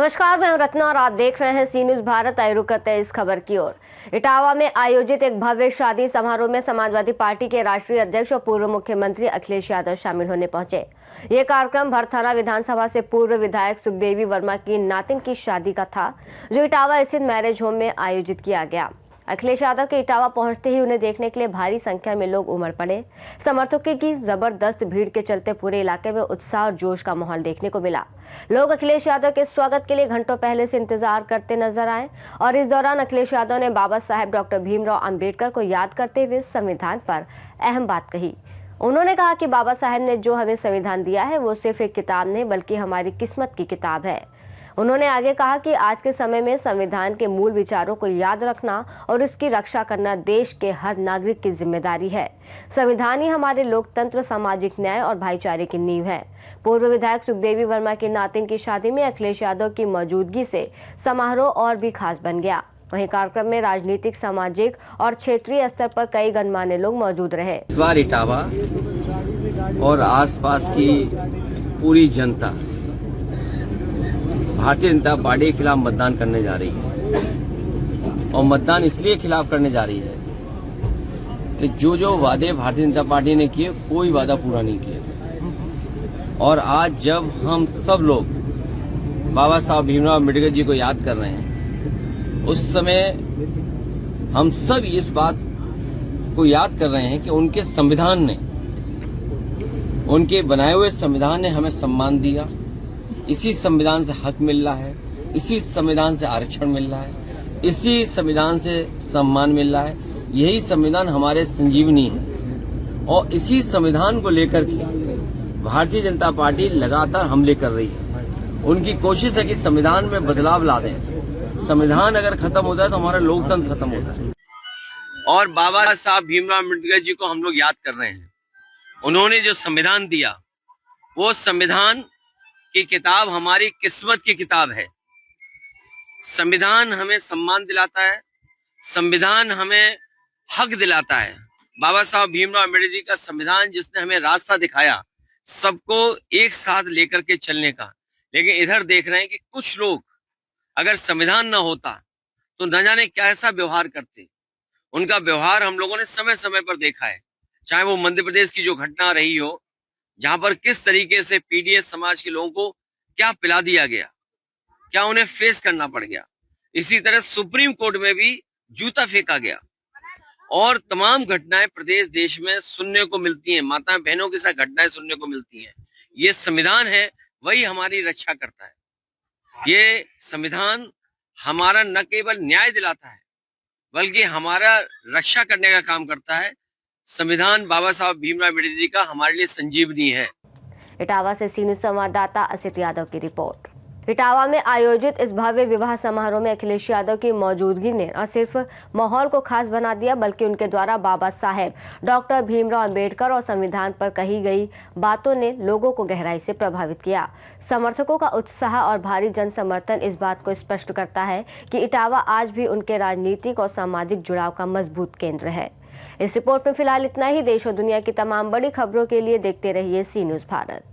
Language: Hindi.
नमस्कार, मैं हूं रत्ना और आप देख रहे हैं सी न्यूज भारत। आए रुक करते हैं इस खबर की ओर। इटावा में आयोजित एक भव्य शादी समारोह में समाजवादी पार्टी के राष्ट्रीय अध्यक्ष और पूर्व मुख्यमंत्री अखिलेश यादव शामिल होने पहुंचे। ये कार्यक्रम भरथाना विधानसभा से पूर्व विधायक सुखदेवी वर्मा की नातिन की शादी का था, जो इटावा स्थित मैरिज होम में आयोजित किया गया। अखिलेश यादव के इटावा पहुंचते ही उन्हें देखने के लिए भारी संख्या में लोग उमड़ पड़े। समर्थकों की जबरदस्त भीड़ के चलते पूरे इलाके में उत्साह और जोश का माहौल देखने को मिला। लोग अखिलेश यादव के स्वागत के लिए घंटों पहले से इंतजार करते नजर आए और इस दौरान अखिलेश यादव ने बाबा साहेब डॉक्टर भीमराव अंबेडकर को याद करते हुए संविधान पर अहम बात कही। उन्होंने कहा कि बाबा साहेब ने जो हमें संविधान दिया है वो सिर्फ एक किताब नहीं बल्कि हमारी किस्मत की किताब है। उन्होंने आगे कहा कि आज के समय में संविधान के मूल विचारों को याद रखना और इसकी रक्षा करना देश के हर नागरिक की जिम्मेदारी है। संविधान ही हमारे लोकतंत्र, सामाजिक न्याय और भाईचारे की नींव है। पूर्व विधायक सुखदेवी वर्मा की नातिन की शादी में अखिलेश यादव की मौजूदगी से समारोह और भी खास बन गया। वहीं कार्यक्रम में राजनीतिक, सामाजिक और क्षेत्रीय स्तर पर कई गणमान्य लोग मौजूद रहे। इस बार इटावा और आसपास की पूरी जनता भारतीय जनता पार्टी के खिलाफ मतदान करने जा रही है और मतदान इसलिए खिलाफ करने जा रही है कि जो वादे भारतीय जनता पार्टी ने किए, कोई वादा पूरा नहीं किया। और आज जब हम सब लोग बाबा साहब भीमराव अम्बेडकर जी को याद कर रहे हैं, उस समय हम सब इस बात को याद कर रहे हैं कि उनके संविधान ने, उनके बनाए हुए संविधान ने हमें सम्मान दिया। इसी संविधान से हक मिल रहा है, इसी संविधान से आरक्षण मिल रहा है, इसी संविधान से सम्मान मिल रहा है। यही संविधान हमारे संजीवनी है और इसी संविधान को लेकर के भारतीय जनता पार्टी लगातार हमले कर रही है। उनकी कोशिश है कि संविधान में बदलाव ला दें। संविधान अगर खत्म होता है तो हमारा लोकतंत्र खत्म होता है। और बाबा साहब भीमराव अम्बेडकर जी को हम लोग याद कर रहे हैं। उन्होंने जो संविधान दिया, वो संविधान की किताब हमारी किस्मत की किताब है। संविधान हमें सम्मान दिलाता है, संविधान हमें हक दिलाता है। बाबा साहब भीमराव अम्बेडकर जी का संविधान, जिसने हमें रास्ता दिखाया सबको एक साथ लेकर के चलने का। लेकिन इधर देख रहे हैं कि कुछ लोग, अगर संविधान ना होता तो न जाने कैसा व्यवहार करते। उनका व्यवहार हम लोगों ने समय समय पर देखा है, चाहे वो मध्य प्रदेश की जो घटना रही हो, जहां पर किस तरीके से पीडीएस समाज के लोगों को क्या पिला दिया गया, क्या उन्हें फेस करना पड़ गया। इसी तरह सुप्रीम कोर्ट में भी जूता फेंका गया और तमाम घटनाएं प्रदेश देश में सुनने को मिलती हैं। माता बहनों के साथ घटनाएं सुनने को मिलती हैं। ये संविधान है, वही हमारी रक्षा करता है। ये संविधान हमारा न केवल न्याय दिलाता है बल्कि हमारा रक्षा करने का काम करता है। संविधान बाबा साहब भीमराव अम्बेडकर जी का हमारे लिए संजीवनी है। इटावा से सी न्यूज संवाददाता असित यादव की रिपोर्ट। इटावा में आयोजित इस भव्य विवाह समारोह में अखिलेश यादव की मौजूदगी ने न सिर्फ माहौल को खास बना दिया बल्कि उनके द्वारा बाबा साहेब डॉक्टर भीमराव अंबेडकर और संविधान पर कही गई बातों ने लोगों को गहराई से प्रभावित किया। समर्थकों का उत्साह और भारी जन समर्थन इस बात को स्पष्ट करता है कि इटावा आज भी उनके राजनीतिक और सामाजिक जुड़ाव का मजबूत केंद्र है। इस रिपोर्ट में फिलहाल इतना ही। देश और दुनिया की तमाम बड़ी खबरों के लिए देखते रहिए सी न्यूज भारत।